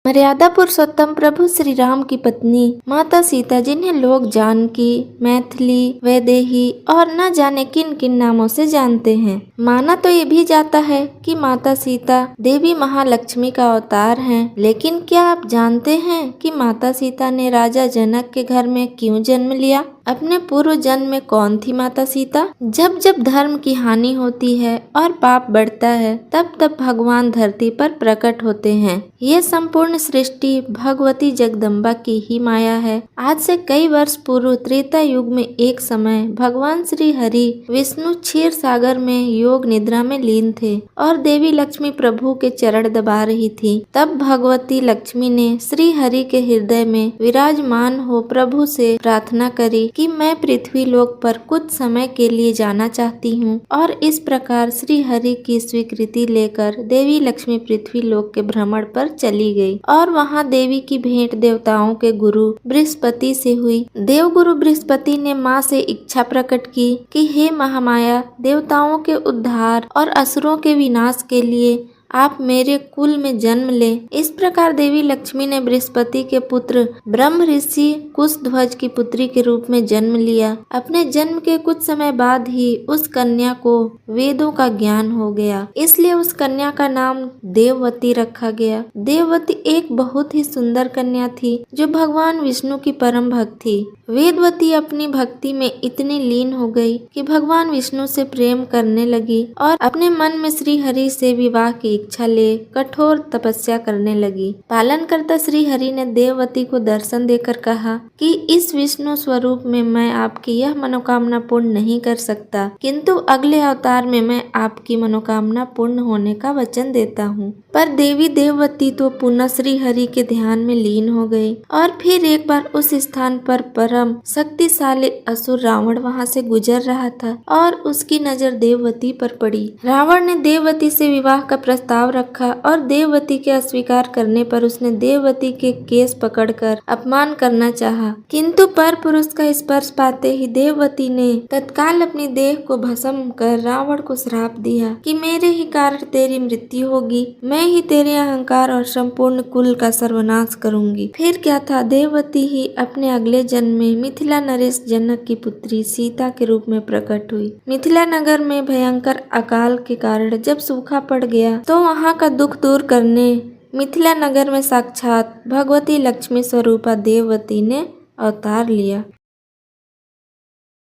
मर्यादा पुरुषोत्तम प्रभु श्री राम की पत्नी माता सीता, जिन्हें लोग जानकी, मैथिली, वैदेही और न जाने किन किन नामों से जानते हैं। माना तो ये भी जाता है कि माता सीता देवी महालक्ष्मी का अवतार हैं, लेकिन क्या आप जानते हैं कि माता सीता ने राजा जनक के घर में क्यों जन्म लिया? अपने पूर्व जन्म में कौन थी माता सीता? जब जब धर्म की हानि होती है और पाप बढ़ता है, तब तब भगवान धरती पर प्रकट होते हैं। ये संपूर्ण सृष्टि भगवती जगदम्बा की ही माया है। आज से कई वर्ष पूर्व त्रेता युग में एक समय भगवान श्री हरि विष्णु क्षीर सागर में योग निद्रा में लीन थे और देवी लक्ष्मी प्रभु के चरण दबा रही थी। तब भगवती लक्ष्मी ने श्री हरि के हृदय में विराजमान हो प्रभु से प्रार्थना करी कि मैं पृथ्वी लोक पर कुछ समय के लिए जाना चाहती हूँ, और इस प्रकार श्री हरि की स्वीकृति लेकर देवी लक्ष्मी पृथ्वी लोक के भ्रमण पर चली गई और वहाँ देवी की भेंट देवताओं के गुरु बृहस्पति से हुई। देवगुरु बृहस्पति ने माँ से इच्छा प्रकट की कि हे महामाया, देवताओं के उद्धार और असुरों के विनाश के लिए आप मेरे कुल में जन्म ले। इस प्रकार देवी लक्ष्मी ने बृहस्पति के पुत्र ब्रह्म ऋषि कुशध्वज की पुत्री के रूप में जन्म लिया। अपने जन्म के कुछ समय बाद ही उस कन्या को वेदों का ज्ञान हो गया, इसलिए उस कन्या का नाम देववती रखा गया। देववती एक बहुत ही सुंदर कन्या थी जो भगवान विष्णु की परम भक्त थी। वेदवती अपनी भक्ति में इतनी लीन हो गई कि भगवान विष्णु से प्रेम करने लगी और अपने मन में श्री हरि से विवाह की इच्छा ले कठोर तपस्या करने लगी। पालनकर्ता श्री हरि ने देववती को दर्शन देकर कहा कि इस विष्णु स्वरूप में मैं आपकी यह मनोकामना पूर्ण नहीं कर सकता, किंतु अगले अवतार में मैं आपकी मनोकामना पूर्ण होने का वचन देता हूँ। पर देवी देववती तो पुनः श्री हरि के ध्यान में लीन हो गई और फिर एक बार उस स्थान पर परम शक्तिशाली असुर रावण वहां से गुजर रहा था और उसकी नजर देववती पर पड़ी। रावण ने देववती से विवाह का प्रस्ताव रखा और देववती के अस्वीकार करने पर उसने देववती के केस पकड़कर अपमान करना चाहा, किंतु पर पुरुष का स्पर्श पाते ही देववती ने तत्काल अपनी देह को भस्म कर रावण को श्राप दिया कि मेरे ही कारण तेरी मृत्यु होगी, मैं ही तेरे अहंकार और संपूर्ण कुल का सर्वनाश करूंगी। फिर क्या था, देववती ही अपने अगले जन्म में मिथिला नरेश जनक की पुत्री सीता के रूप में प्रकट हुई। मिथिला नगर में भयंकर अकाल के कारण जब सूखा पड़ गया तो वहाँ का दुख दूर करने मिथिला नगर में साक्षात भगवती लक्ष्मी स्वरूपा देववती ने अवतार लिया।